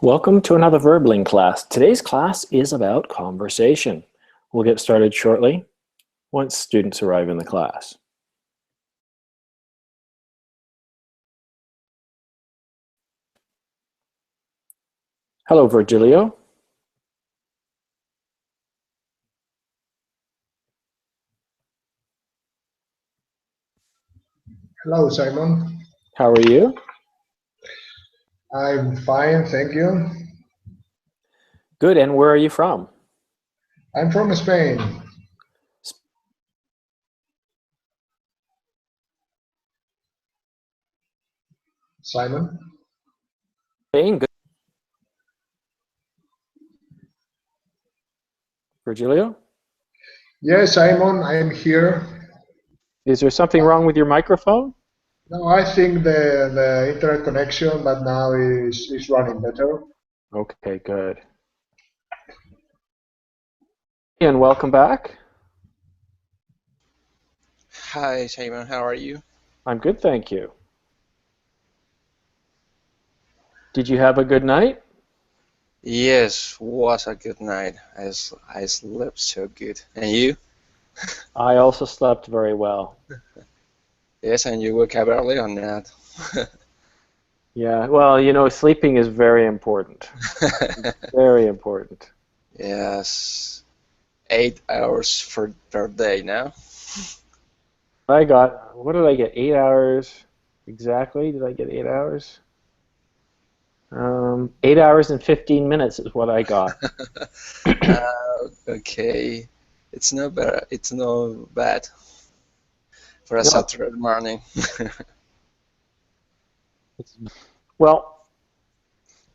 Welcome to another Verbling class. Today's class is about conversation. We'll get started shortly once students arrive in the class. Hello, Virgilio. Hello, Simon. How are you? I'm fine, thank you. Good, and where are you from? I'm from Spain. Simon? Spain, good. Virgilio? Yes, Simon, I'm here. Is there something wrong with your microphone? No, I think the internet connection, but now is running better. Okay, good. And welcome back. Hi, Simon. How are you? I'm good, thank you. Did you have a good night? Yes, was a good night. I slept so good. And you? I also slept very well. Yes, and you woke up early or not? Yeah, well, you know, sleeping is very important. Very important. Yes, 8 hours per day now. What did I get? 8 hours exactly? Did I get 8 hours? 8 hours and 15 minutes is what I got. Okay, it's no bad. It's no bad for a No, Saturday morning. well,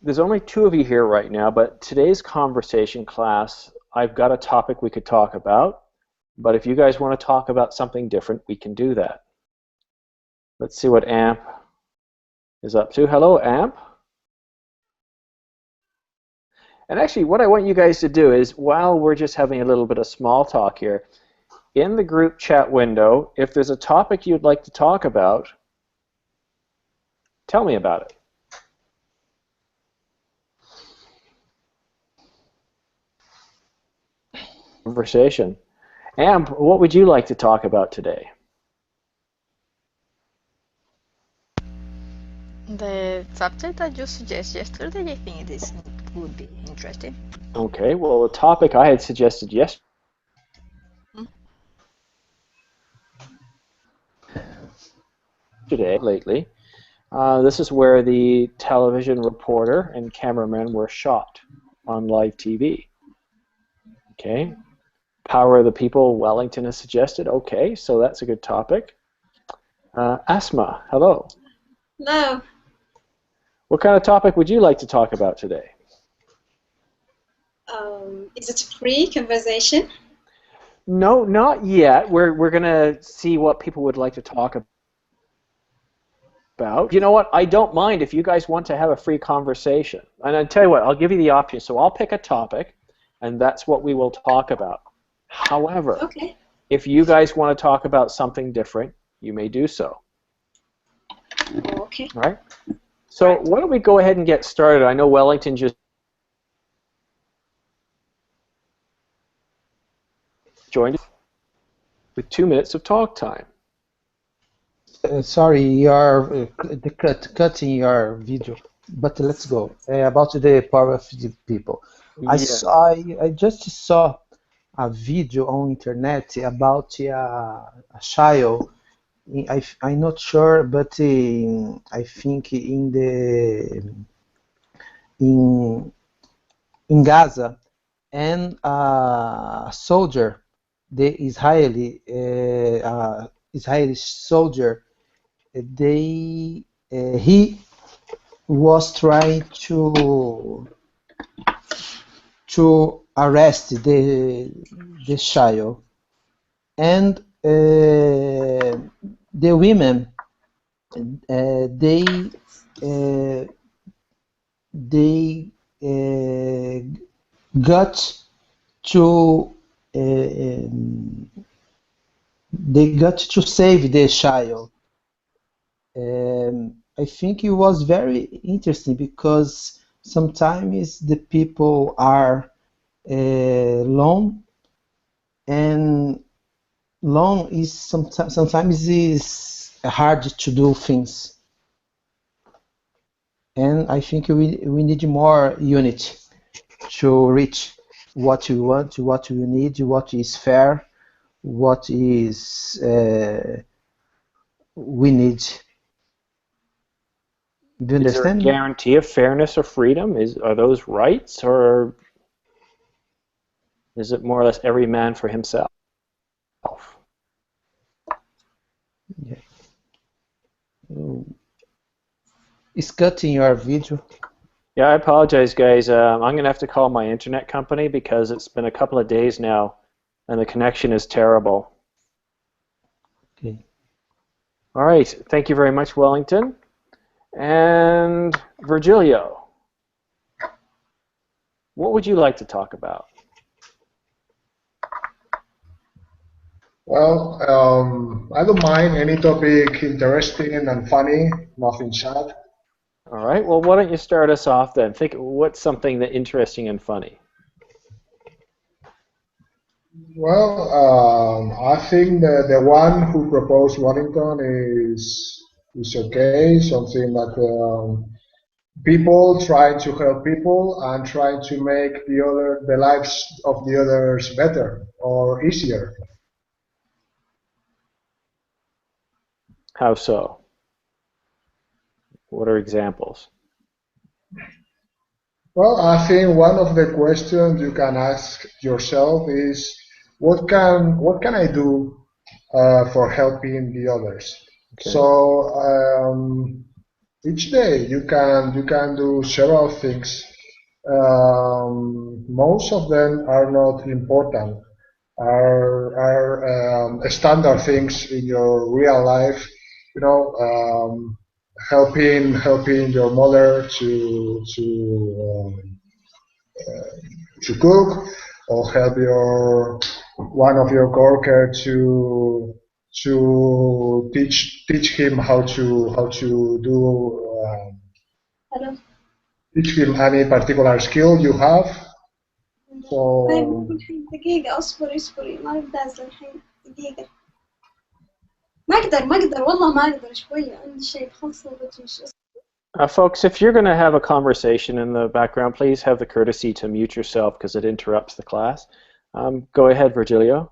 there's only two of you here right now, but today's conversation class, I've got a topic we could talk about, but if you guys want to talk about something different, we can do that. Let's see what AMP is up to. Hello, AMP. And actually, what I want you guys to do is, while we're just having a little bit of small talk here, in the group chat window, if there's a topic you'd like to talk about, tell me about it. Conversation. Amp, what would you like to talk about today? The subject that you suggested yesterday, I think would be interesting. Okay, well, the topic I had suggested yesterday, lately, this is where the television reporter and cameraman were shot on live TV. Okay, Power of the People, Wellington has suggested. Okay, so that's a good topic. Asma, hello. Hello. What kind of topic would you like to talk about today? Is it a free conversation? No, not yet. We're gonna see what people would like to talk about. You know what? I don't mind if you guys want to have a free conversation. And I tell you what, I'll give you the option. So I'll pick a topic, and that's what we will talk about. However, Okay. if you guys want to talk about something different, you may do so. Okay. All right? So why don't we go ahead and get started? I know Wellington just joined us with 2 minutes of talk time. Sorry, you are cutting your video, but let's go. About the power of the people. I just saw a video on internet about a child. I'm not sure, but I think in Gaza, and a soldier, the Israeli soldier, he was trying to arrest the child, and the women, uh, they got to they got to save the child. I think it was very interesting because sometimes the people are alone, and alone is sometimes is hard to do things. And I think we need more unity to reach what we want, what we need, what is fair, what is we need. Do you Is there a understand me? guarantee of fairness or freedom? Are those rights, or is it more or less every man for himself? Yeah. It's cutting your video. Yeah, I apologize, guys. I'm going to have to call my internet company because it's been a couple of days now, and the connection is terrible. Okay. All right. Thank you very much, Wellington. And Virgilio, what would you like to talk about? Well, I don't mind any topic interesting and funny, nothing sad. All right. Well, why don't you start us off then? Think what's something that interesting and funny. Well, I think the one who proposed Wellington is okay. Something that people trying to help people and trying to make the lives of the others better or easier. How so? What are examples? Well, I think one of the questions you can ask yourself is, what can I do for helping the others? Okay. So each day you can do several things. Most of them are not important. Are standard things in your real life. You know, helping your mother to cook, or help your one of your coworker to teach him how to do Hello. teach him any particular skill you have. طيب So ممكن الحين دقيقة اصبري ما اقدر دازة الحين دقيقة ما اقدر والله ما اقدر شوية عندي شيء خاص بتمشي. Folks, if you're going to have a conversation in the background, please have the courtesy to mute yourself because it interrupts the class. Go ahead, Virgilio.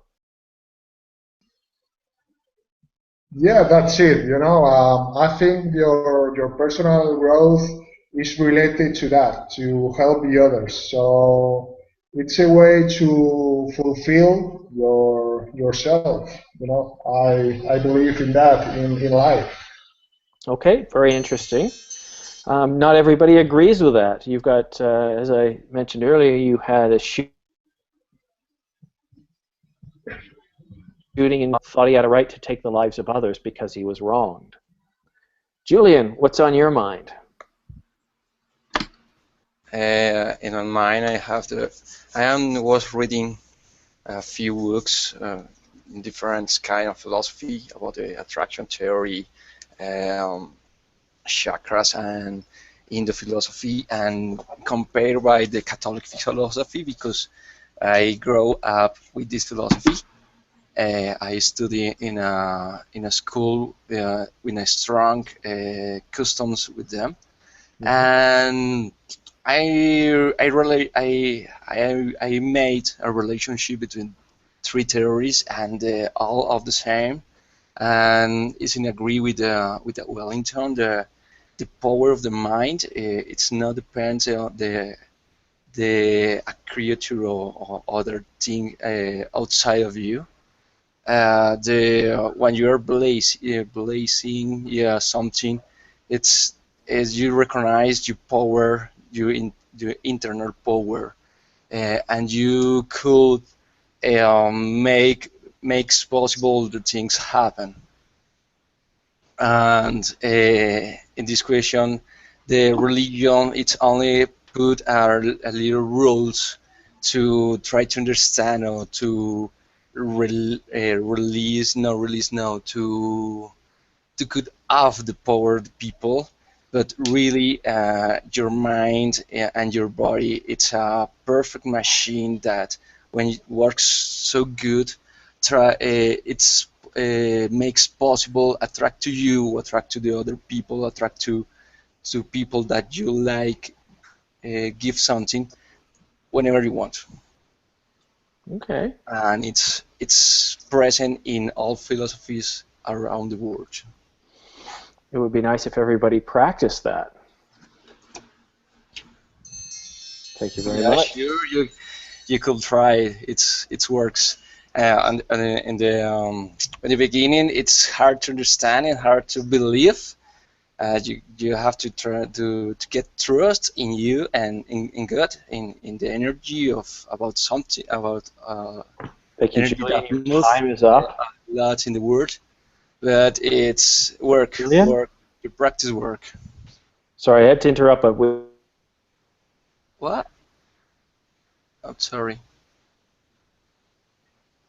yeah, that's it. I think your personal growth is related to that, to help the others. So it's a way to fulfill yourself. I believe in that in life. Okay, very interesting. Not everybody agrees with that. You've got, as I mentioned earlier, you had a shooting and thought he had a right to take the lives of others because he was wronged. Julian, what's on your mind? In my mind, was reading a few books in different kind of philosophy about the attraction theory, chakras, and in the philosophy, and compared by the Catholic philosophy, because I grew up with this philosophy. I study in a school with a strong customs with them, and I made a relationship between three theories, and all of the same, and is in agree with the Wellington. The power of the mind, it's not depends on the a creature or other thing outside of you. When you are blazing, yeah, something, it's as you recognize your power, your internal power, and you could makes possible the things happen. And in this question, the religion, it's only put a little rules to try to understand, or to release no to cut off the power of the people, but really your mind and your body, it's a perfect machine that when it works so good, it's makes possible attract to you, attract to the other people, attract to people that you like, give something whenever you want. Okay. And it's present in all philosophies around the world. It would be nice if everybody practiced that. Thank you very Yeah, much. sure. You could try it. It works. And in the beginning, it's hard to understand and hard to believe. You have to try to get trust in you and in God, in the energy of about something about Thank you, energy Julian. that Your move time is up. a lot in the world. But it's Julian? work. You practice work. Sorry, I had to interrupt, but What? I'm sorry.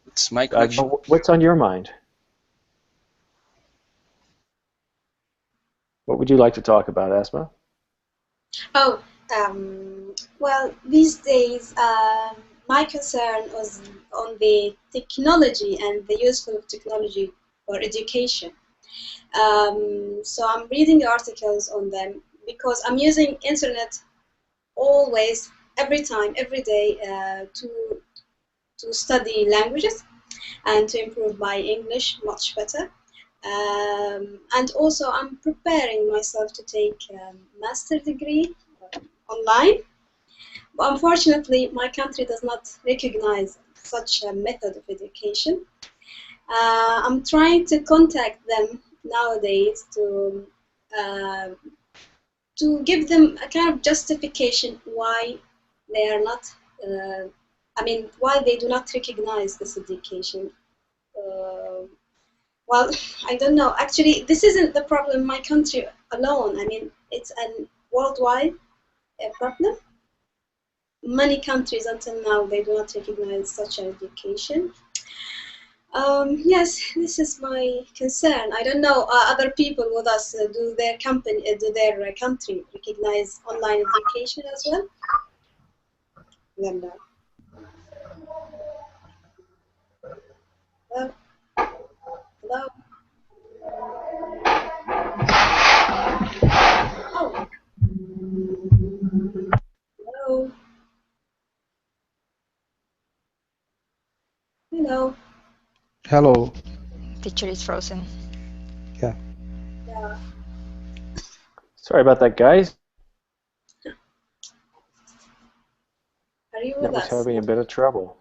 It's my connection. what's on your mind? What would you like to talk about, Asma? Oh, well, these days, my concern was on the technology and the useful of technology for education. So I'm reading articles on them because I'm using internet always, every time, every day, to study languages and to improve my English much better. And also, I'm preparing myself to take a master degree online. But unfortunately, my country does not recognize such a method of education. I'm trying to contact them nowadays uh, to give them a kind of justification why they are not. Why they do not recognize this education. Uh, Well, I don't know. Actually, this isn't the problem in my country alone. I mean, it's a worldwide problem. Many countries until now they do not recognize such an education. Yes, this is my concern. I don't know. Other people with us do their country recognize online education as well? Then, hello, hello. Oh, hello, hello. Hello. Teacher is frozen. Yeah. Yeah. Sorry about that, guys. Are you with That was us? having a bit of trouble.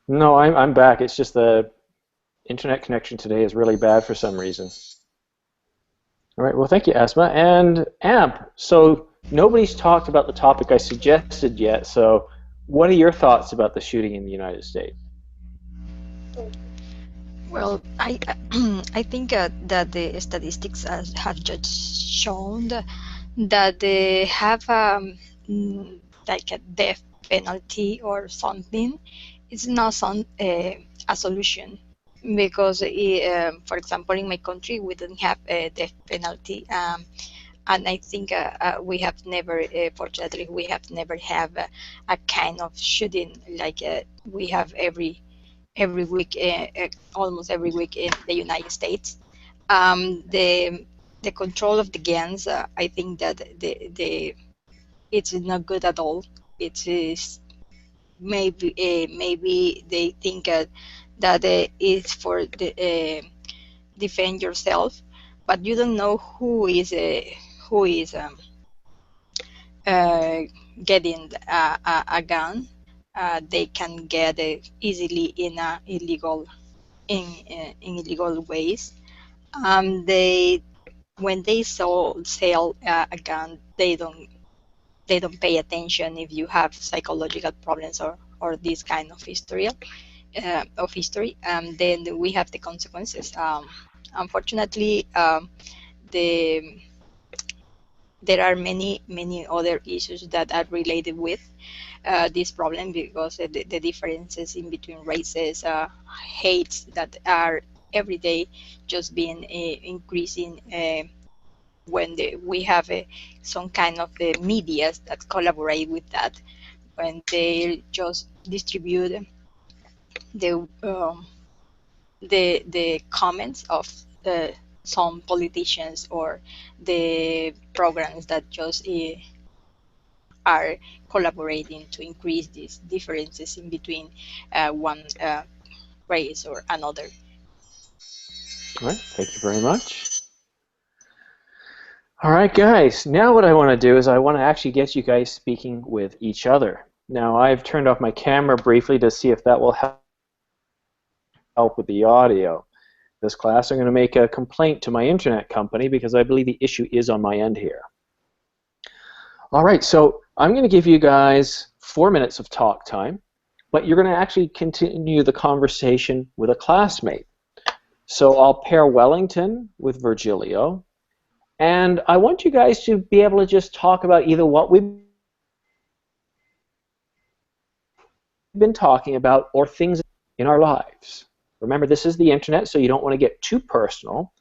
No, I'm back. It's just the internet connection today is really bad for some reason. All right, well, thank you, Asma. And Amp, so nobody's talked about the topic I suggested yet, so what are your thoughts about the shooting in the United States? Well, I think that the statistics have just shown that they have like a death penalty or something. It's not a solution because, for example, in my country we don't have a death penalty, and I think we have never, fortunately, we have never have a kind of shooting like we have every week, almost every week in the United States. The control of the guns, I think that it's not good at all. It is maybe they think that it's for the defend yourself, but you don't know who is uh, getting a gun. They can get it easily in in illegal ways. They when they sell a gun, they don't pay attention if you have psychological problems or this kind of history. Then we have the consequences. Unfortunately, the there are many other issues that are related with this problem because the differences in between races, hates that are every day just being increasing when we have some kind of medias that collaborate with that, when they just distribute the the comments of some politicians or the programs that just are collaborating to increase these differences in between one race or another. All right, thank you very much. All right, guys, now what I want to do is I want to actually get you guys speaking with each other. Now, I've turned off my camera briefly to see if that will help with the audio. This class, I'm going to make a complaint to my internet company because I believe the issue is on my end here. All right, so I'm going to give you guys 4 minutes of talk time, but you're going to actually continue the conversation with a classmate. So I'll pair Wellington with Virgilio, and I want you guys to be able to just talk about either what we've been talking about or things in our lives. Remember, this is the internet, so you don't want to get too personal,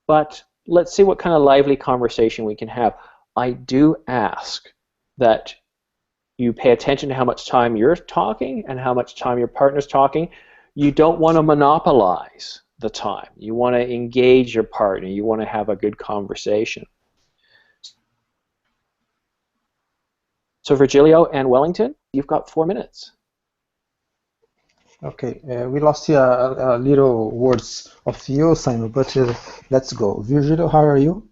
but let's see what kind of lively conversation we can have. I do ask that you pay attention to how much time you're talking and how much time your partner's talking. You don't want to monopolize the time. You want to engage your partner. You want to have a good conversation. So Virgilio and Wellington, you've got 4 minutes. Okay, we lost a little words of you, Simon, but let's go. Virgilio, how are you?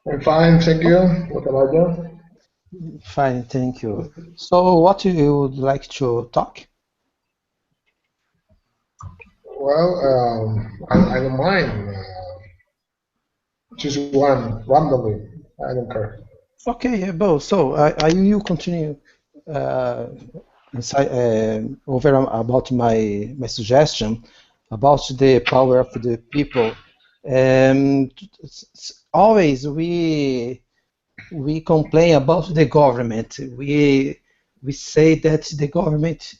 I'm fine, thank you. What about you? Fine, thank you. So what you would like to talk? Well, I don't mind. Choose one randomly. I don't care. Okay, Bo. So you continue over about my suggestion about the power of the people. Always we complain about the government. We say that the government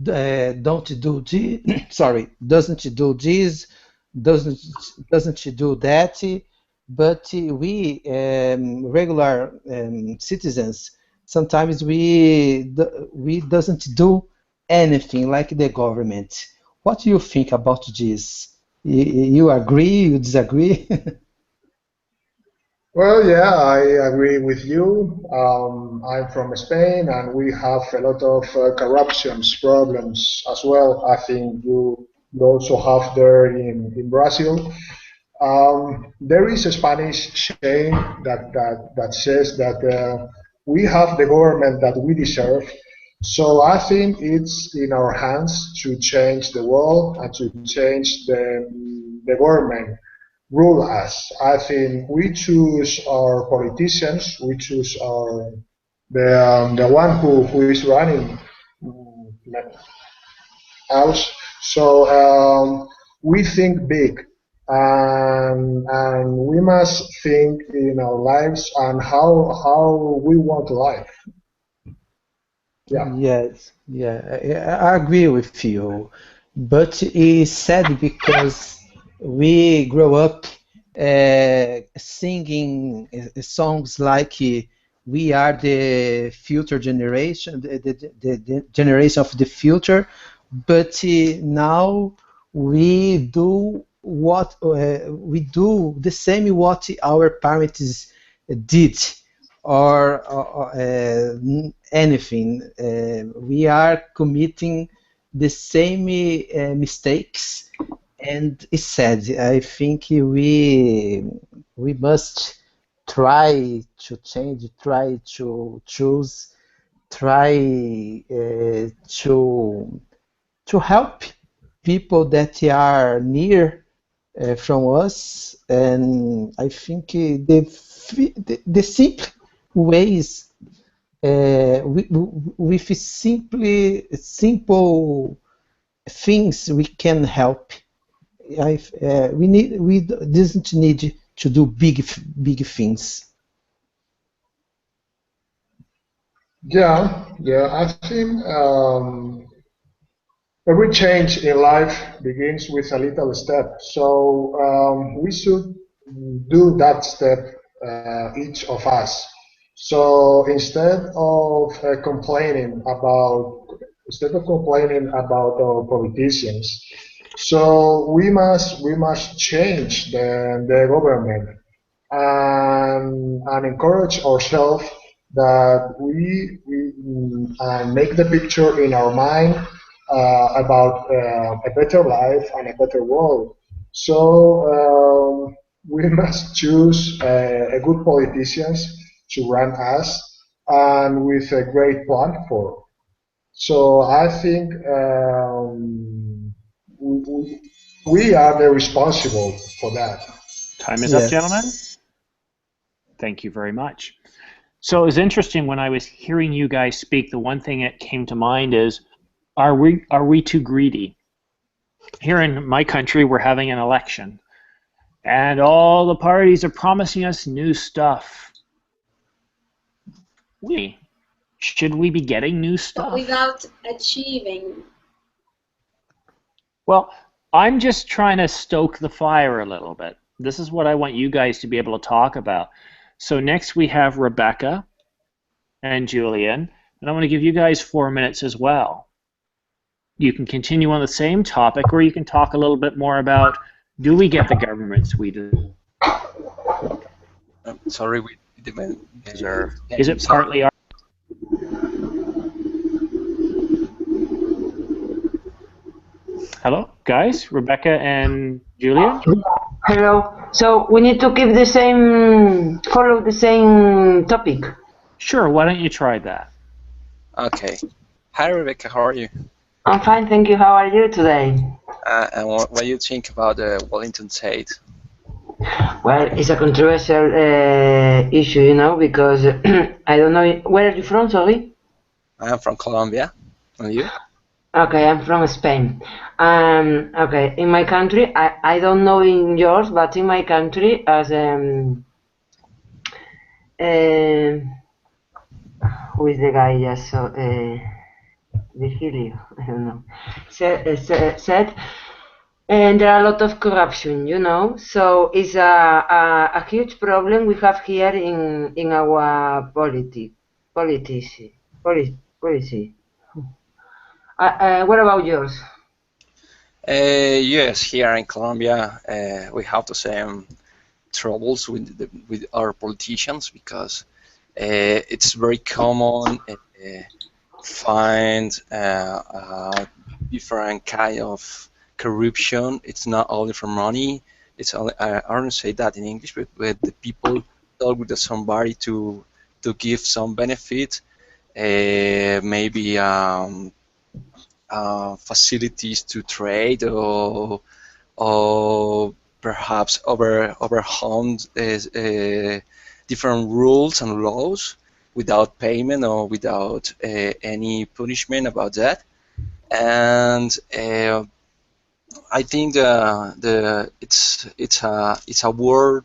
don't do doesn't do this, doesn't do that, but we regular citizens sometimes we doesn't do anything like the government. What do you think about this? You agree? You disagree? Well, yeah, I agree with you. I'm from Spain, and we have a lot of corruption problems as well. I think you also have there in Brazil. There is a Spanish saying that says that we have the government that we deserve. So I think it's in our hands to change the world and to change the government rule us. I think we choose our politicians, we choose the one who is running us. So we think big, and we must think in our lives and how we want life. Yeah. Yes, yeah, I agree with you, but it's sad because we grow up singing songs like we are the future generation, the generation of the future, but now we do what we do the same what our parents did or anything. We are committing the same mistakes, and it's sad. I think we must try to change, try to choose, try to help people that are near from us, and I think the simple ways with simple things we can help. We doesn't need to do big things. Yeah, I think every change in life begins with a little step. So we should do that step, each of us. So instead of complaining about our politicians, so we must change the government, and encourage ourselves that we make the picture in our mind, about a better life and a better world. So we must choose a good politicians to run us, and with a great platform. So I think we are the responsible for that. Time is up, gentlemen. Yes. Thank you very much. So it was interesting when I was hearing you guys speak. The one thing that came to mind is, are we too greedy? Here in my country, we're having an election, and all the parties are promising us new stuff. Should we be getting new But stuff? without achieving. Well, I'm just trying to stoke the fire a little bit. This is what I want you guys to be able to talk about. So next we have Rebecca and Julian, and I want to give you guys 4 minutes as well. You can continue on the same topic, or you can talk a little bit more about, do we get the governments we deserve? Sorry, we didn't deserve. Is it partly our... Hello, guys? Rebecca and Julian? Hello. So we need to keep follow the same topic. Sure, why don't you try that? Okay. Hi, Rebecca. How are you? I'm fine, thank you. How are you today? And what do you think about the Wellington State? Well, it's a controversial issue, you know, because I don't know. Where are you from, sorry? I'm from Colombia. And you? Okay, I'm from Spain. Okay, in my country, I don't know in yours, but in my country, as who is the guy just so Virgilio, I don't know, said, and there are a lot of corruption, you know. So it's a huge problem we have here in our policy. What about yours? Yes, here in Colombia, we have the same troubles with our politicians because it's very common find different kind of corruption. It's not only for money. It's only, I don't say that in English, but the people talk with somebody to give some benefit, maybe facilities to trade, or perhaps overwhelmed different rules and laws without payment or without any punishment about that. And I think it's a world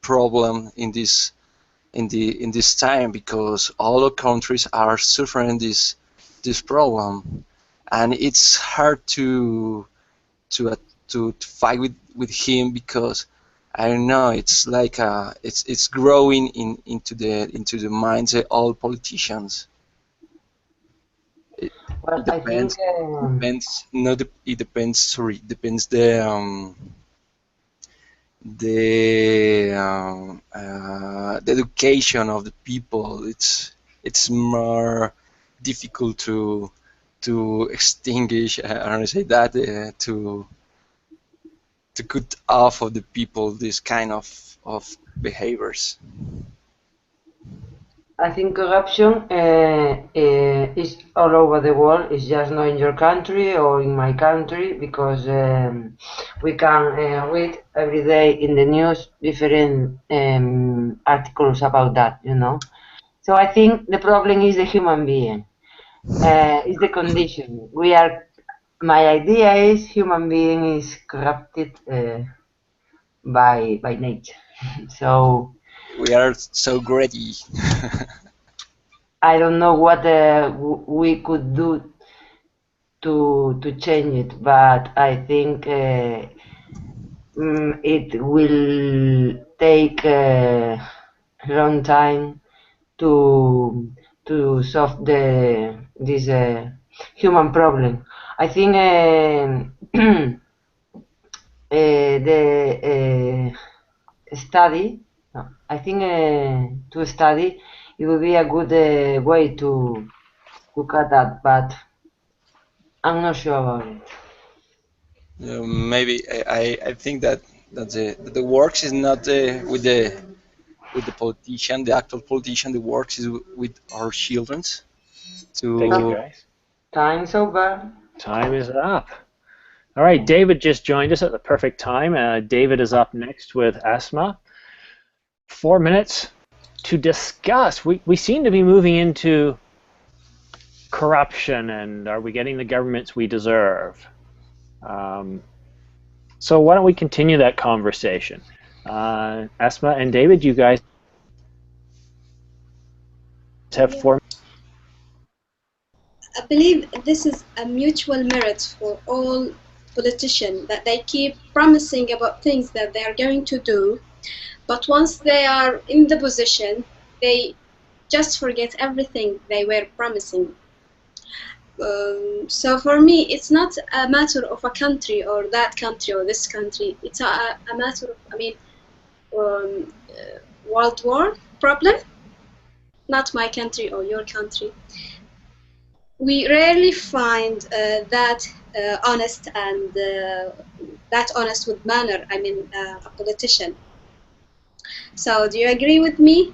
problem in this time, because all the countries are suffering this problem, and it's hard to fight with him, because I don't know, it's like it's growing into the minds of all politicians. It Well, I think depends. No, it depends. Sorry, depends the education of the people. It's more difficult to extinguish. I don't say that to cut off of the people this kind of behaviors. I think corruption is all over the world. It's just not in your country or in my country, because we can read every day in the news different articles about that, you know. So I think the problem is the human being. It's the condition. My idea is human being is corrupted by nature. So We are so greedy. I don't know what we could do to change it, but I think it will take a long time to solve this human problem. I think the study. No, I think to study it would be a good way to look at that, but I'm not sure about it. Maybe I think that the works is not with the politician, the actual politician. The works is with our children Thank you, to. guys. Time's over. Time is up. All right, David just joined us at the perfect time. David is up next with Asma. 4 minutes to discuss. We seem to be moving into corruption, and are we getting the governments we deserve? So why don't we continue that conversation? Asma and David, you guys have 4 minutes. I believe this is a mutual merit for all politicians, that they keep promising about things that they are going to do, but once they are in the position, they just forget everything they were promising. So for me, it's not a matter of a country or that country or this country. It's a matter of, world war problem, not my country or your country. We rarely find that honest and that honest with manner. A politician. So, do you agree with me?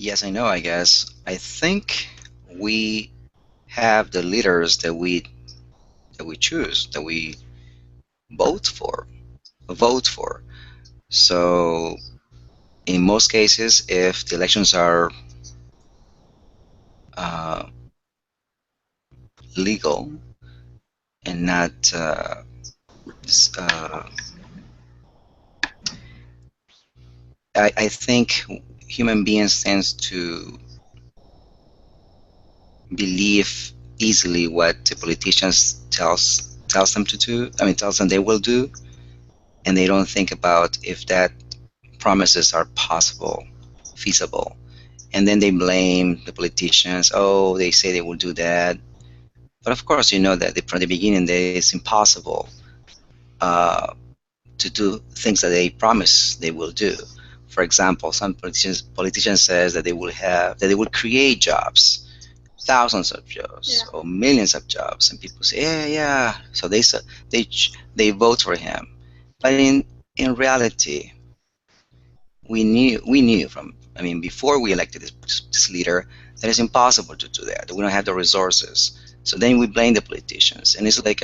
Yes, I know, I guess. I think we have the leaders that we choose, that we vote for. So in most cases, if the elections are legal and not I think human beings tend to believe easily what the politicians tells them to do. Tells them they will do, and they don't think about if that promises are possible, feasible, and then they blame the politicians. Oh, they say they will do that, but of course you know that from the beginning it's impossible to do things that they promise they will do. For example, some politicians says that they will create jobs, thousands of jobs, or millions of jobs, and people say, yeah. So they vote for him, but in reality, we knew from before we elected this leader that it's impossible to do that. We don't have the resources. So then we blame the politicians, and it's like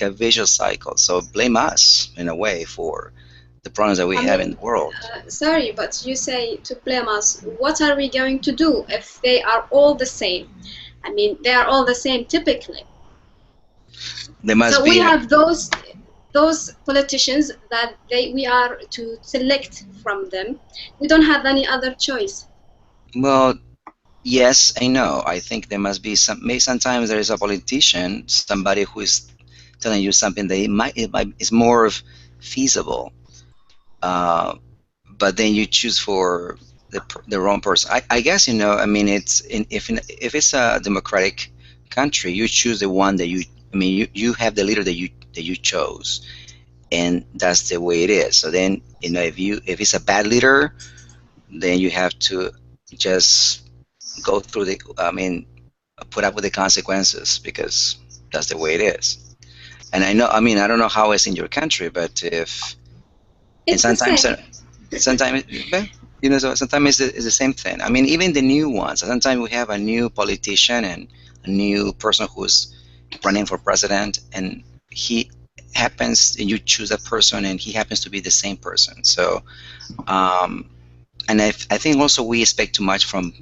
a vicious cycle. So blame us in a way for the problems that we have in the world. Sorry, but you say to blame us. What are we going to do if they are all the same? They are all the same typically. We have those politicians that we are to select from them. We don't have any other choice. Well, yes, I know. I think there must be sometimes there is a politician, somebody who is telling you something that is more feasible. But then you choose for the wrong person. I guess if it's a democratic country, you choose the one that you have the leader that you chose, and that's the way it is. So then if it's a bad leader, then you have to just go through put up with the consequences, because that's the way it is. And I don't know how it's in your country, but sometimes it's the same thing. Even the new ones. Sometimes we have a new politician and a new person who's running for president, and you choose a person, and he happens to be the same person. So, and I think also we expect too much from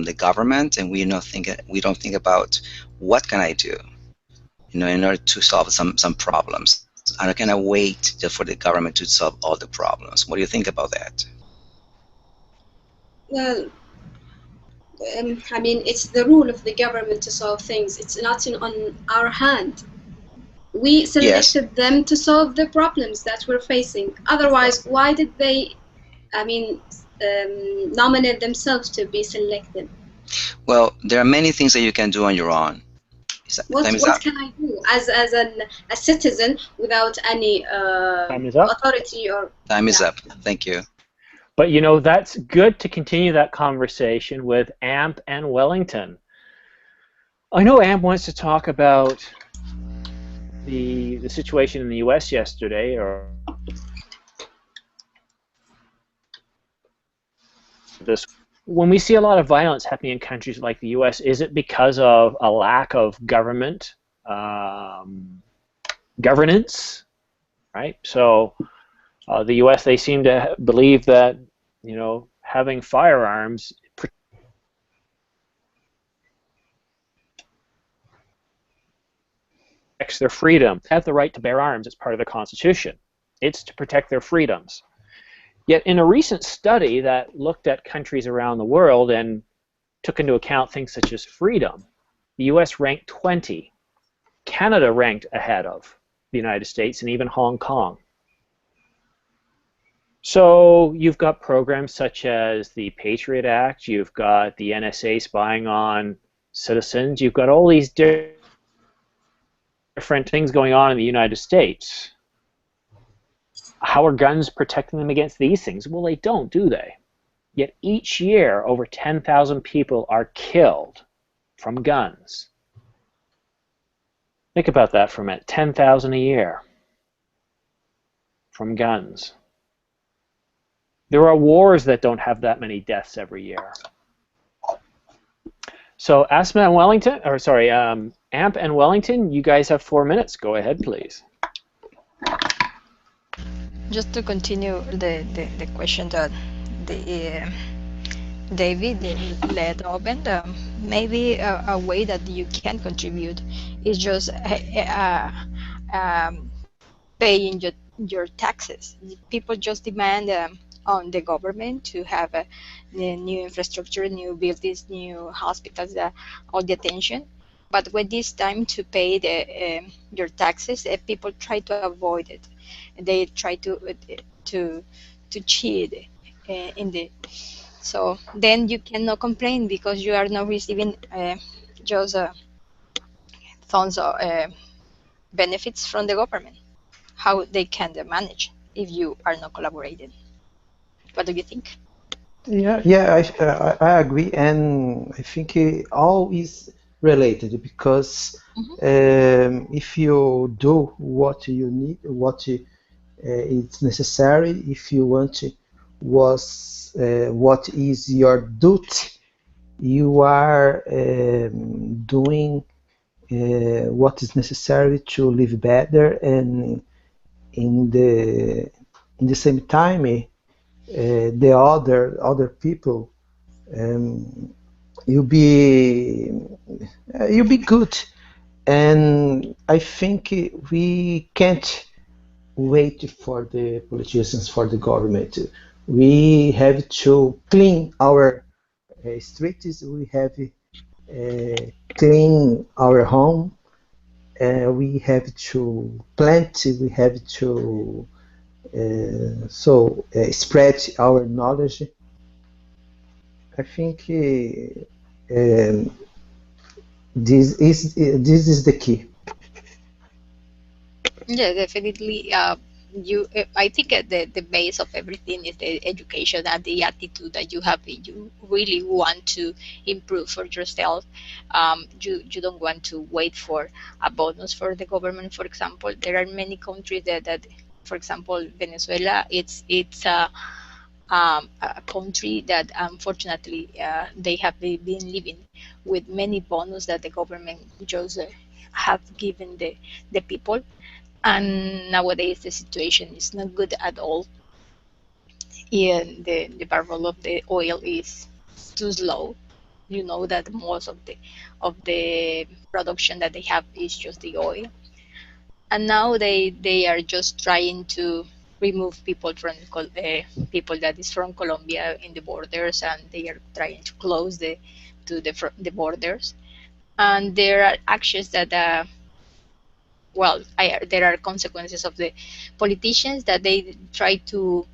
the government, and we don't think about what can I do, in order to solve some problems. I'm not gonna wait just for the government to solve all the problems. What do you think about that? Well, I mean, it's the rule of the government to solve things. It's not on our hand. We selected them to solve the problems that we're facing. Otherwise, why did they, I mean, nominate themselves to be selected? Well, there are many things that you can do on your own. What can I do as a citizen without any authority or? Time is up. Thank you. But you know, that's good to continue that conversation with AMP and Wellington. I know AMP wants to talk about the situation in the U.S. yesterday, or this. When we see a lot of violence happening in countries like the U.S., is it because of a lack of government governance, right? So the U.S., they seem to believe that, you know, having firearms protects their freedom. They have the right to bear arms as part of the Constitution. It's to protect their freedoms. Yet in a recent study that looked at countries around the world and took into account things such as freedom, the U.S. ranked 20. Canada ranked ahead of the United States and even Hong Kong. So you've got programs such as the Patriot Act, you've got the NSA spying on citizens, you've got all these different things going on in the United States. How are guns protecting them against these things? Well, they don't, do they? Yet each year, over 10,000 people are killed from guns. Think about that for a minute. 10,000 a year from guns. There are wars that don't have that many deaths every year. So ASMA and Wellington, or sorry, AMP and Wellington, you guys have 4 minutes. Go ahead, please. Just to continue the question that David led open, maybe a way that you can contribute is just paying your taxes. People just demand on the government to have new infrastructure, new buildings, new hospitals, all the attention. But when it's time to pay your taxes, people try to avoid it. They try to cheat in the. So then you cannot complain because you are not receiving just tons of benefits from the government. How they can manage if you are not collaborating? What do you think? Yeah, I agree, and I think it all is related because if you do what you need, what is necessary, if you want to, what is your duty, you are doing what is necessary to live better, and in the same time, the other people, you'll be good, and I think we can't wait for the politicians, for the government. We have to clean our streets. We have clean our home. We have to plant. We have to spread our knowledge. I think this is the key. Yeah, definitely. I think the base of everything is the education and the attitude that you have. You really want to improve for yourself. You don't want to wait for a bonus for the government. For example, there are many countries that for example, Venezuela, it's a country that unfortunately they have been living with many bonus that the government just have given the people. And nowadays the situation is not good at all. And the barrel of the oil is too slow. You know that most of the production that they have is just the oil. And now they are just trying to remove people from people that is from Colombia in the borders, and they are trying to close the to the borders, and there are actions that there are consequences of the politicians that they try to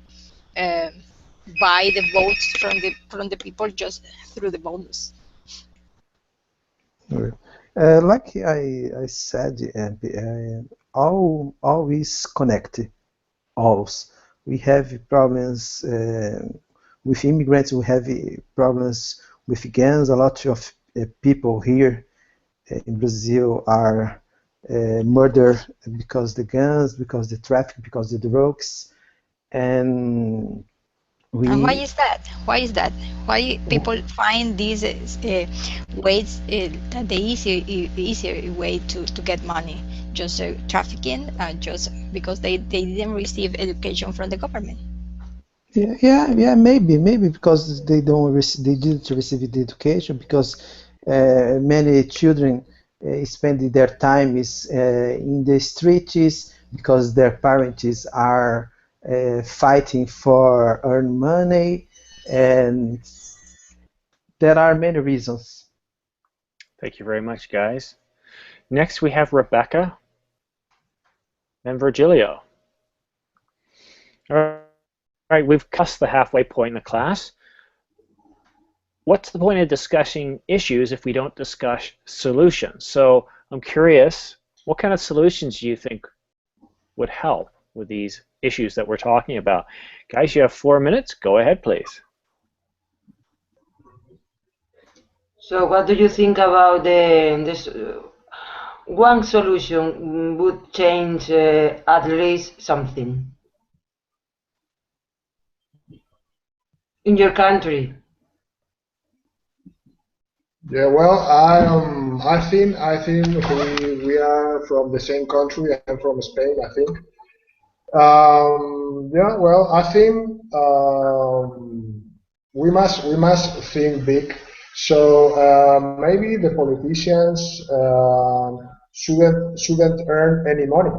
um, buy the votes from the people just through the bonus. Like I said, all is connected. Always. We have problems with immigrants. We have problems with gangs. A lot of people here in Brazil are murdered because the guns, because the traffic, because the drugs, and And why we. is that? Why is that? Why people find these ways, the easier way to get money? Just trafficking, just because they didn't receive education from the government. Yeah, maybe because they didn't receive the education, because many children spend their time in the streets because their parents are fighting for earn money, and there are many reasons. Thank you very much, guys. Next, we have Rebecca and Virgilio. All right, we've crossed the halfway point in the class. What's the point of discussing issues if we don't discuss solutions? So I'm curious, what kind of solutions do you think would help with these issues that we're talking about? Guys, you have 4 minutes. Go ahead, please. So what do you think about this? One solution would change at least something in your country. Yeah, well, I think we are from the same country. I'm from Spain, I think. Yeah, well, I think we must think big. So maybe the politicians shouldn't earn any money.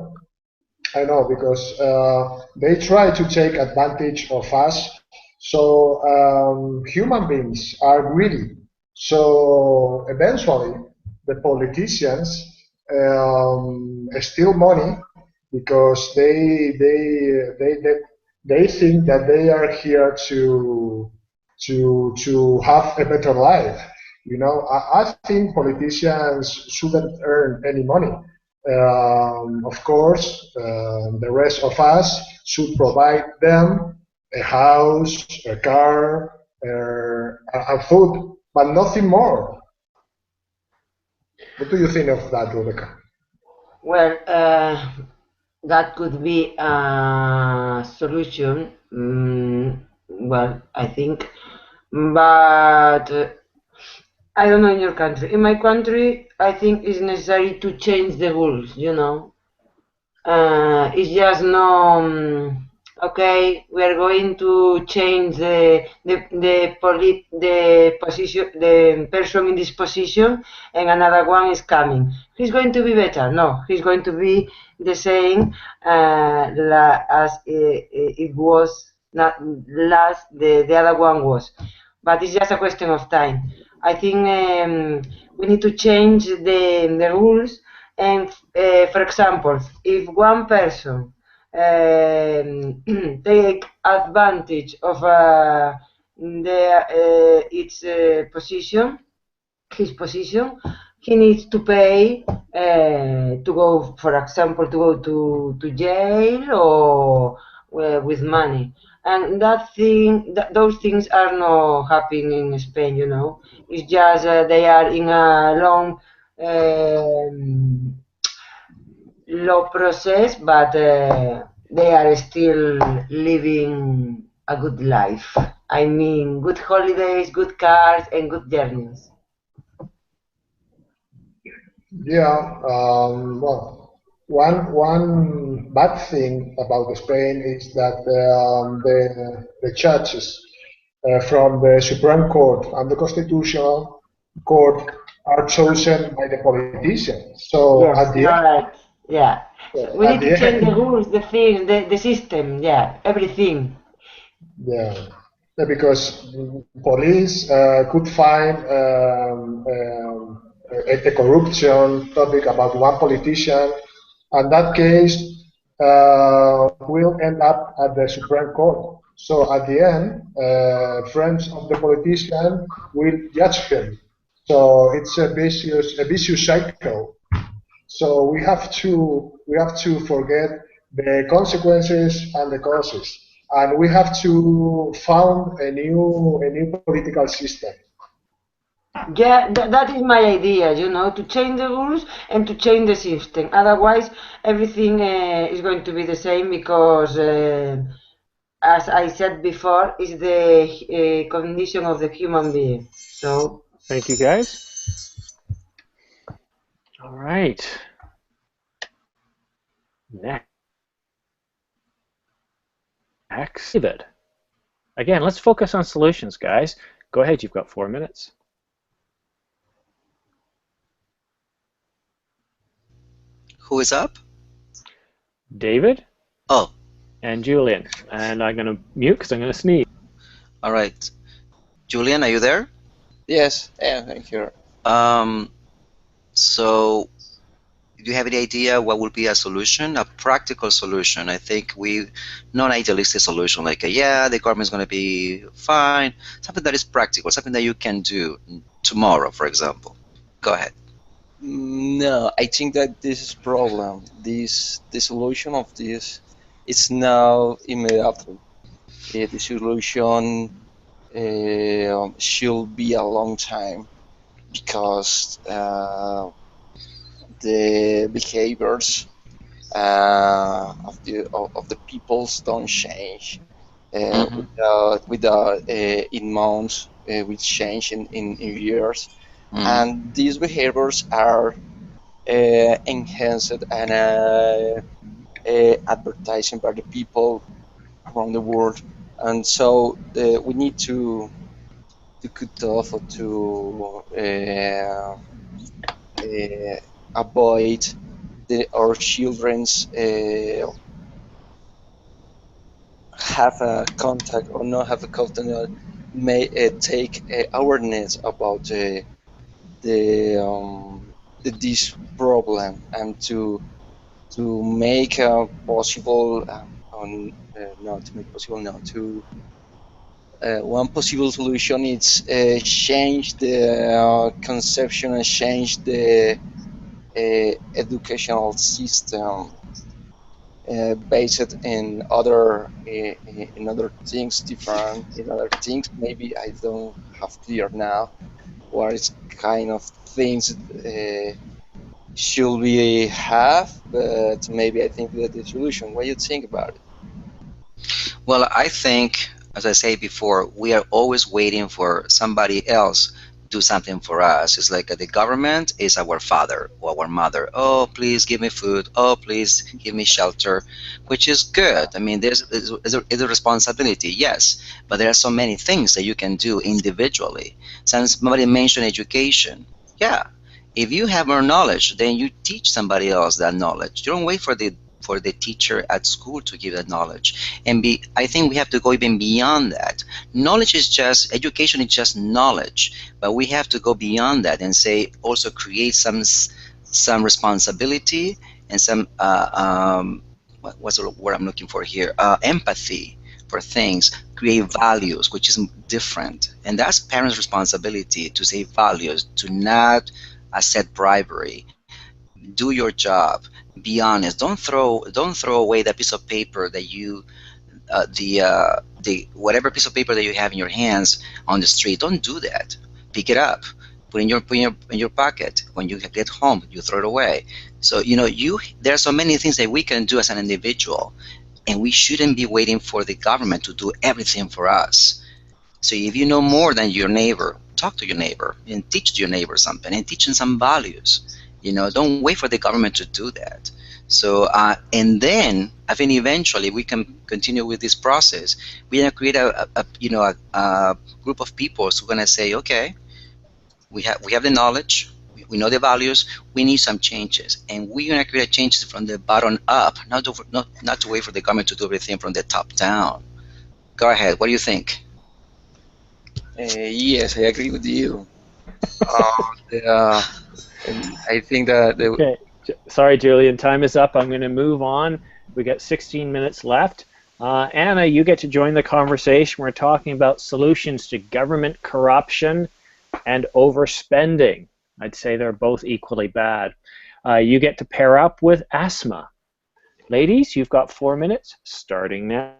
I know, because they try to take advantage of us. So human beings are greedy. So eventually, the politicians steal money because they think that they are here to have a better life. You know, I think politicians shouldn't earn any money. Of course, the rest of us should provide them a house, a car, and food, but nothing more. What do you think of that, Rebecca? Well, that could be a solution. Well, I think, but I don't know in your country. In my country, I think it's necessary to change the rules. You know, it's just no. Okay, we are going to change the position, the person in this position, and another one is coming. He's going to be better. No, he's going to be the same as it was not last. The other one was, but it's just a question of time. I think we need to change the rules. And for example, if one person take advantage of its position, his position, he needs to pay to go, for example, to go to jail or with money. And those things are not happening in Spain, you know. It's just they are in a long law process, but they are still living a good life. I mean, good holidays, good cars, and good journeys. Yeah, well, one bad thing about Spain is that the judges from the Supreme Court and the Constitutional Court are chosen by the politicians. So Yes, at the you're end, right. Yeah. So we at need to the change the end, rules, the things, the system, yeah, everything. yeah. because police could find a corruption topic about one politician, and that case will end up at the Supreme Court. So at the end, friends of the politician will judge him. So it's a vicious cycle. So we have to forget the consequences and the causes, and we have to found a new political system. Yeah, that is my idea, to change the rules and to change the system. Otherwise, everything is going to be the same because, as I said before, is the condition of the human being. So. Thank you, guys. All right. Next, David. Again, let's focus on solutions, guys. Go ahead, you've got 4 minutes. Who is up? David. Oh. And Julian. And I'm going to mute because I'm going to sneeze. All right. Julian, are you there? Yes, I'm here. So, do you have any idea what would be a solution? A practical solution. I think not an idealistic solution like, the government's going to be fine. Something that is practical, something that you can do tomorrow, for example. Go ahead. No, I think that this is problem. The solution of this is now immediately. The solution should be a long time because the behaviors of the peoples don't change without in months. Will change in years. And these behaviors are enhanced and advertising by the people around the world, and so we need to cut off or to avoid our children's have a contact or not have a contact. May take awareness about this problem and to make a possible one possible solution is change the conception and change the educational system based in other things, different in other things. Maybe I don't have clear now what is kind of things should we have, but maybe I think that the solution. What do you think about it? Well, I think, as I said before, we are always waiting for somebody else do something for us. It's like the government is our father or our mother. Oh, please give me food. Oh, please give me shelter, which is good. I mean, it's a responsibility, yes, but there are so many things that you can do individually. Somebody mentioned education. Yeah, if you have more knowledge, then you teach somebody else that knowledge. You don't wait for the teacher at school to give that knowledge. And I think we have to go even beyond that. Knowledge is just, education is just knowledge, but we have to go beyond that and say, also create some responsibility and some, what's the word I'm looking for here? Empathy for things, create values, which is different. And that's parents' responsibility to say values, to not accept bribery. Do your job. Be honest. Don't throw away that piece of paper that you, whatever piece of paper that you have in your hands on the street. Don't do that. Pick it up. Put in your pocket. When you get home, you throw it away. So there are so many things that we can do as an individual, and we shouldn't be waiting for the government to do everything for us. So if you know more than your neighbor, talk to your neighbor and teach your neighbor something and teach them some values. Don't wait for the government to do that. So, and then I think eventually we can continue with this process. We're gonna create a group of people who are gonna say, okay, we have the knowledge, we know the values, we need some changes, and we're gonna create changes from the bottom up, not to wait for the government to do everything from the top down. Go ahead. What do you think? Yes, I agree with you. And I think that Okay. Sorry, Julian. Time is up. I'm going to move on. We got 16 minutes left. Anna, you get to join the conversation. We're talking about solutions to government corruption and overspending. I'd say they're both equally bad. You get to pair up with Asma. Ladies, you've got 4 minutes, starting now.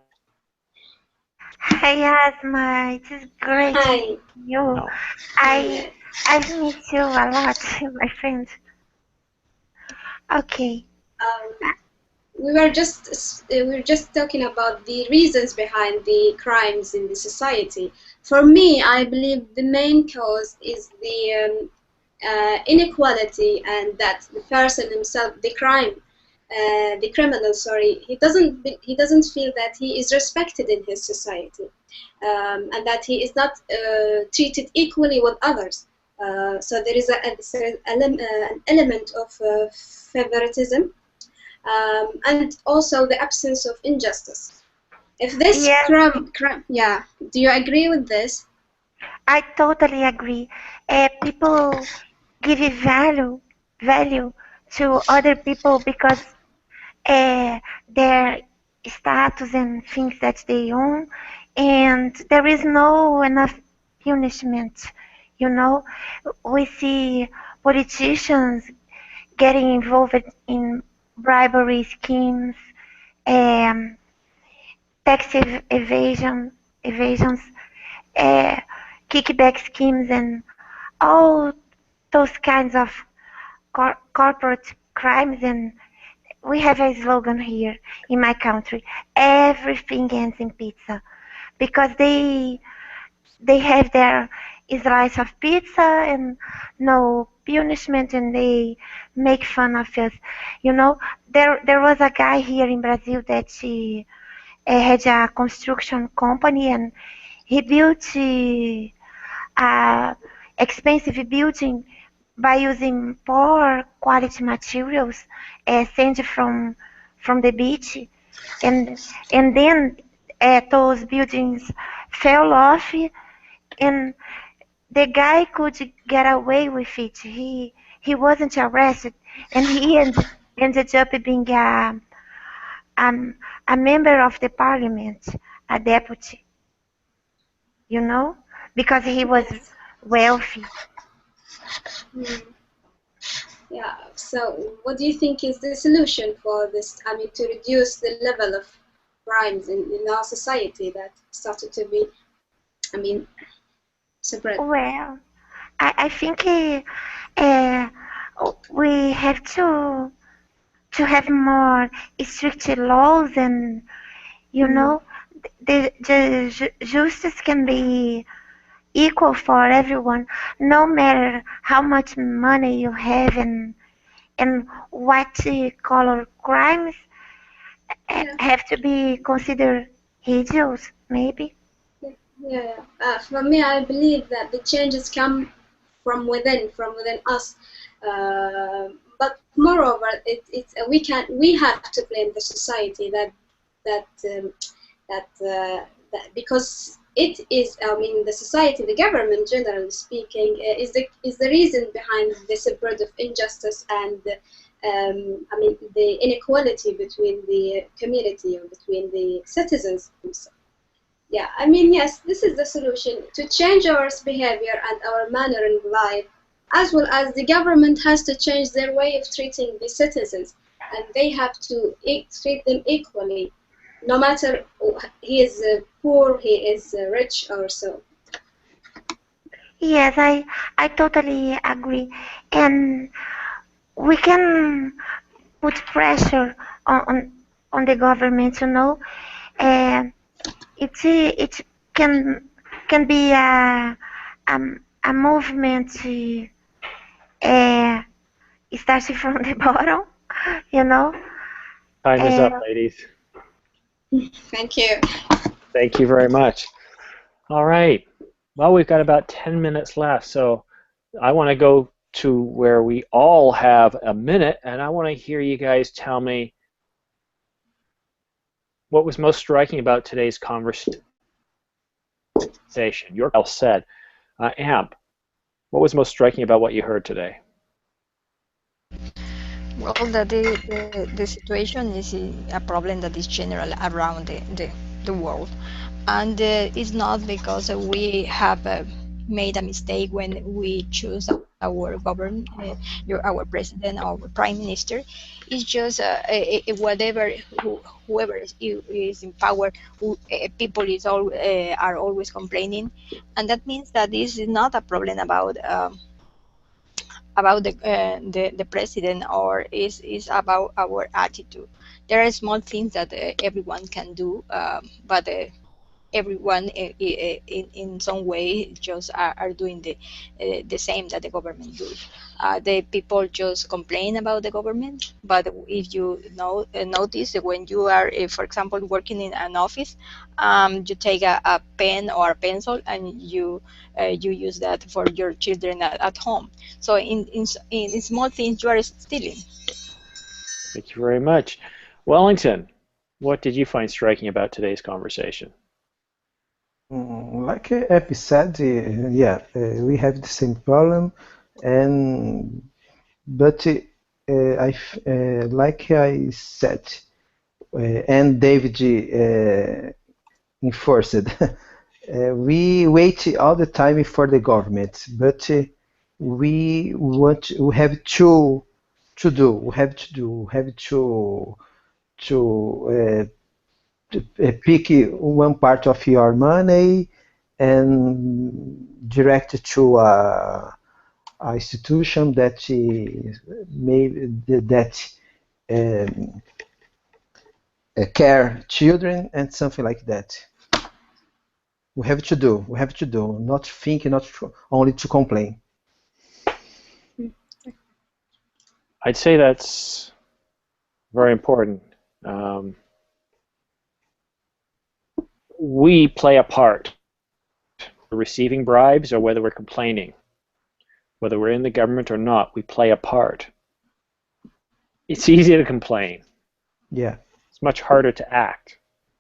Hi, Asma. It is great to Hi. meet you. No. I've missed you a lot, my friend. Okay. We were just talking about the reasons behind the crimes in the society. For me, I believe the main cause is the inequality, and that the person himself, the criminal, sorry, he doesn't feel that he is respected in his society, and that he is not treated equally with others. So there is an element of favoritism. And also the absence of injustice. If this yeah, do you agree with this? I totally agree. People give a value to other people because their status and things that they own, and there is no enough punishment. You know, we see politicians getting involved in bribery schemes, um, tax evasions, uh, kickback schemes, and all those kinds of corporate crimes. And we have a slogan here in my country: everything ends in pizza, because they have their slice of pizza and no punishment, and they make fun of us. You know, there was a guy here in Brazil that he had a construction company, and he built a expensive building by using poor quality materials sent from the beach, and then those buildings fell off, and the guy could get away with it. He wasn't arrested, and he ended up being a member of the parliament, a deputy, you know, because he was Yes. wealthy. Yeah. So, what do you think is the solution for this? I mean, to reduce the level of crimes in our society that started to be, I mean, separate. Well, I think we have to have more strict laws, and you know, the justice can be equal for everyone, no matter how much money you have, and what color crimes have to be considered hideous, maybe. Yeah. For me, I believe that the changes come from within us. But moreover, we have to blame the society that um, that because it is, I mean, the society, the government, generally speaking, is the reason behind this spread of injustice and I mean the inequality between the community or between the citizens themselves. Yeah, I mean, yes, this is the solution to change our behavior and our manner in life, as well as the government has to change their way of treating the citizens, and they have to treat them equally, no matter he is poor, he is rich, or so. Yes, I totally agree, and we can put pressure on the government. You know, uh, it can be a movement uh, starting from the bottom. You know. Time is up, ladies. Thank you. Thank you very much. All right. Well, we've got about 10 minutes left, so I want to go to where we all have a minute, and I want to hear you guys tell me what was most striking about today's conversation. conversation. You're well said. Amp, what was most striking about what you heard today? Well, the situation is a problem that is general around the world. And it's not because we have made a mistake when we choose our government, our president, our prime minister. It's just whatever whoever is in power, people are always complaining, and that means that this is not a problem about the president, or is about our attitude. There are small things that everyone can do, but everyone in some way just are doing the same that the government do. The people just complain about the government, but if you notice that when you are, for example, working in an office, you take a pen or a pencil and you use that for your children at home. So in small things you are stealing. Thank you very much. Wellington, what did you find striking about today's conversation? Like Epi said, yeah, we have the same problem, but like I said, and David enforced, we wait all the time for the government, but we have to pick one part of your money and direct it to a institution that care children and something like that. We have to do, not think, only to complain. I'd say that's very important. We play a part. We're receiving bribes or whether we're complaining. Whether we're in the government or not, we play a part. It's easy to complain. Yeah. It's much harder to act.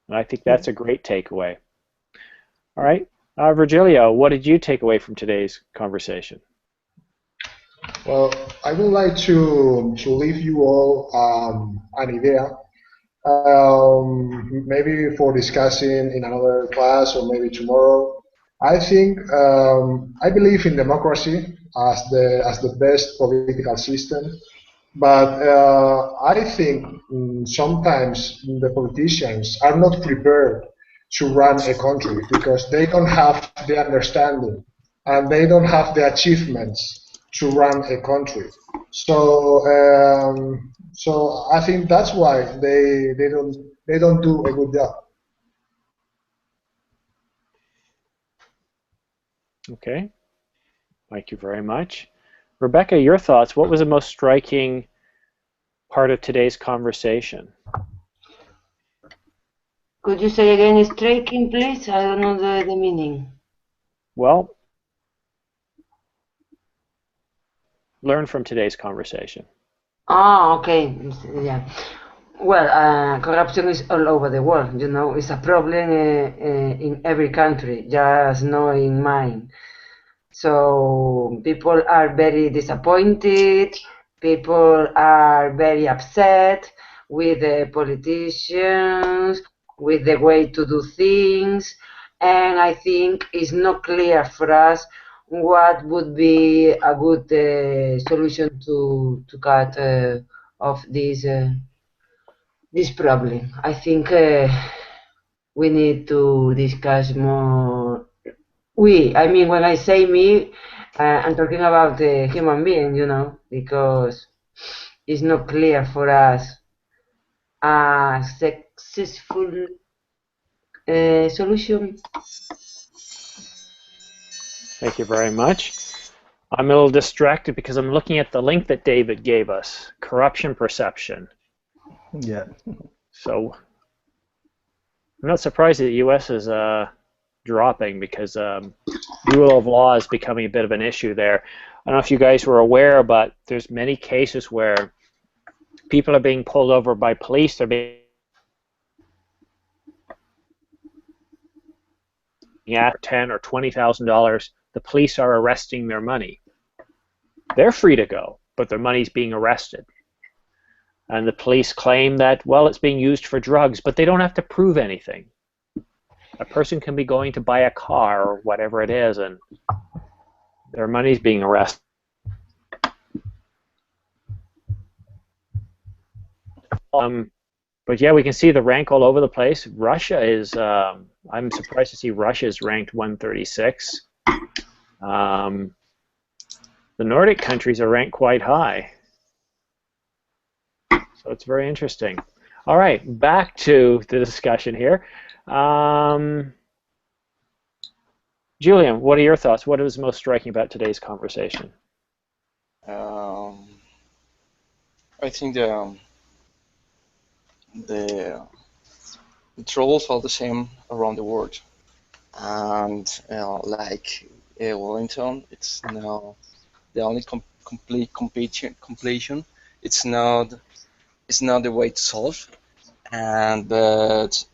And I think that's a great takeaway. All right. Virgilio, what did you take away from today's conversation? Well, I would like to leave you all an idea, maybe for discussing in another class or maybe tomorrow. I think I believe in democracy as the best political system, but I think sometimes the politicians are not prepared to run a country because they don't have the understanding and they don't have the achievements to run a country. So I think that's why they don't do a good job. Okay, thank you very much. Rebecca, your thoughts. What was the most striking part of today's conversation? Could you say again striking, please? I don't know the meaning. Well, learn from today's conversation. Oh, okay. Yeah. Well, corruption is all over the world. It's a problem in every country, just not in mine. So people are very disappointed. People are very upset with the politicians, with the way to do things, and I think it's not clear for us what would be a good solution to cut off this problem. I think we need to discuss more. I mean, when I say me, I'm talking about the human being, because it's not clear for us a successful solution. Thank you very much. I'm a little distracted because I'm looking at the link that David gave us, corruption perception. Yeah. So I'm not surprised that the U.S. is dropping because rule of law is becoming a bit of an issue there. I don't know if you guys were aware, but there's many cases where people are being pulled over by police. They're being at $10,000 or $20,000, the police are arresting their money. They're free to go, but their money's being arrested. And the police claim that, well, it's being used for drugs, but they don't have to prove anything. A person can be going to buy a car or whatever it is, and their money's being arrested. But yeah, we can see the rank all over the place. Russia is, I'm surprised to see Russia is ranked 136. The Nordic countries are ranked quite high. So it's very interesting. All right, back to the discussion here. Julian, what are your thoughts? What is most striking about today's conversation? I think the troubles are the same around the world, and like Wellington, it's now the only complete completion. It's not the way to solve, but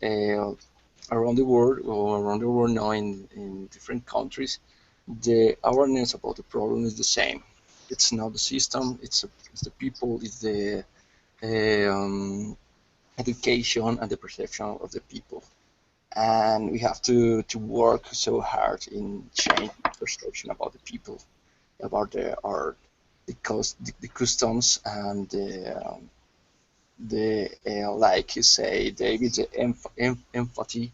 around the world now in different countries, the awareness about the problem is the same. It's not the system, it's the people, it's the education and the perception of the people. And we have to work so hard in change perception about the people, about the art, the customs, and the like you say, David, the empathy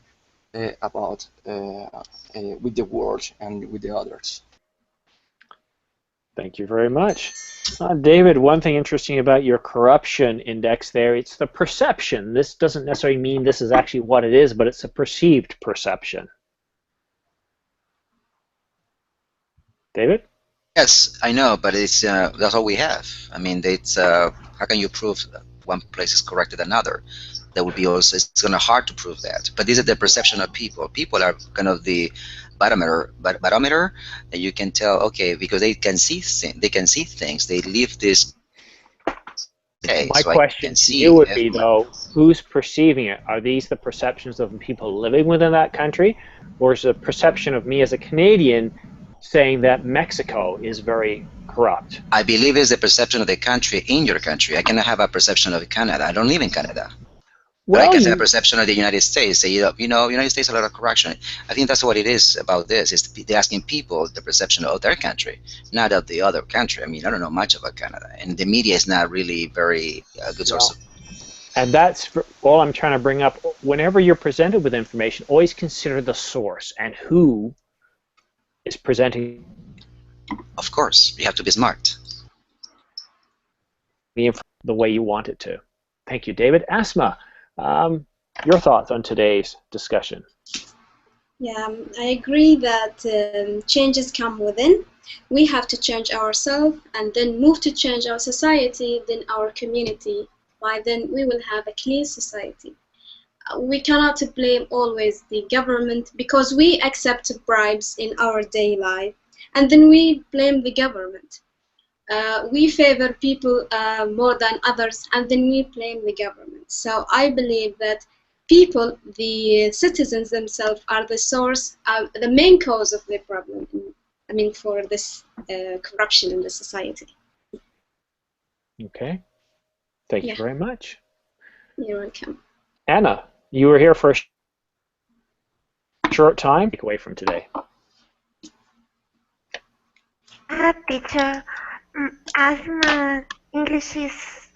about with the world and with the others. Thank you very much. David, one thing interesting about your corruption index there, it's the perception. This doesn't necessarily mean this is actually what it is, but it's a perceived perception. David? Yes, I know, but it's that's all we have. I mean, it's how can you prove that one place is correct than another? That would be also, it's kind of hard to prove that. But this is the perception of people. People are kind of the barometer that you can tell, okay, because they can see things. They live this day. My so question to you would be, though, who's perceiving it? Are these the perceptions of the people living within that country, or is it a perception of me as a Canadian saying that Mexico is very corrupt? I believe it's the perception of the country in your country. I cannot have a perception of Canada. I don't live in Canada. Well, but I can have a perception of the United States. Say, United States a lot of corruption. I think that's what it is about this. Is they're asking people the perception of their country, not of the other country. I mean, I don't know much about Canada, and the media is not really very good source of. And that's all I'm trying to bring up. Whenever you're presented with information, always consider the source and who is presenting. Of course, you have to be smart. The way you want it to. Thank you, David. Asma. Your thoughts on today's discussion? Yeah, I agree that changes come within. We have to change ourselves and then move to change our society, then our community. By then we will have a clean society. We cannot blame always the government because we accept bribes in our daily life and then we blame the government. We favor people more than others, and then we blame the government. So I believe that people, the citizens themselves, are the source, the main cause of the problem. I mean, for this corruption in the society. Okay. Thank you very much. You're welcome. Anna, you were here for a short time. Take away from today. Teacher. Asma, English is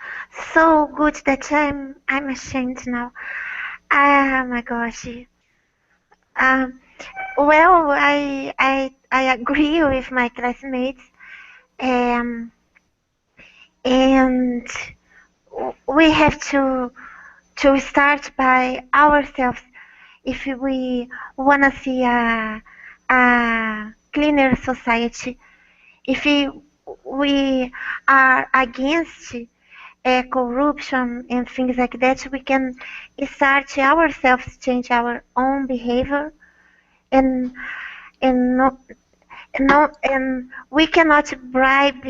so good that I'm ashamed now. Oh my gosh. Well, I agree with my classmates, and we have to start by ourselves if we want to see a cleaner society. If we are against corruption and things like that, we can start ourselves, change our own behavior, and we cannot bribe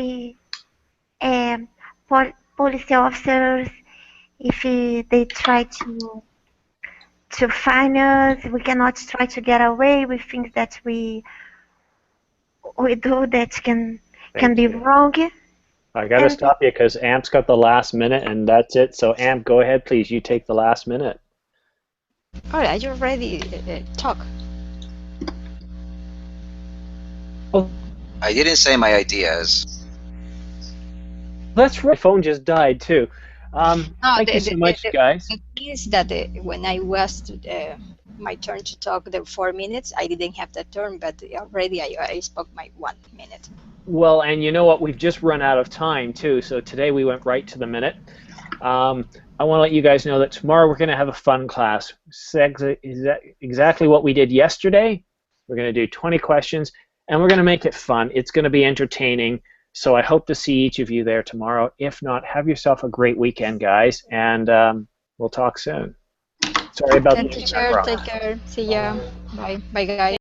police officers if they try to find us. We cannot try to get away with things that we do that can be wrong. I got to stop you because Amp's got the last minute, and that's it. So, Amp, go ahead, please. You take the last minute. All right, you're ready. Talk. Oh, I didn't say my ideas. that's right. My phone just died, too. Thank you so much, guys. The thing is that when I was my turn to talk, the 4 minutes, I didn't have that turn, but already I spoke my 1 minute. Well, and you know what? We've just run out of time, too. So today we went right to the minute. I want to let you guys know that tomorrow we're going to have a fun class. Exactly what we did yesterday. We're going to do 20 questions, and we're going to make it fun. It's going to be entertaining. So I hope to see each of you there tomorrow. If not, have yourself a great weekend, guys, and we'll talk soon. Sorry about the Teacher, take care. See ya. Bye. Bye, guys.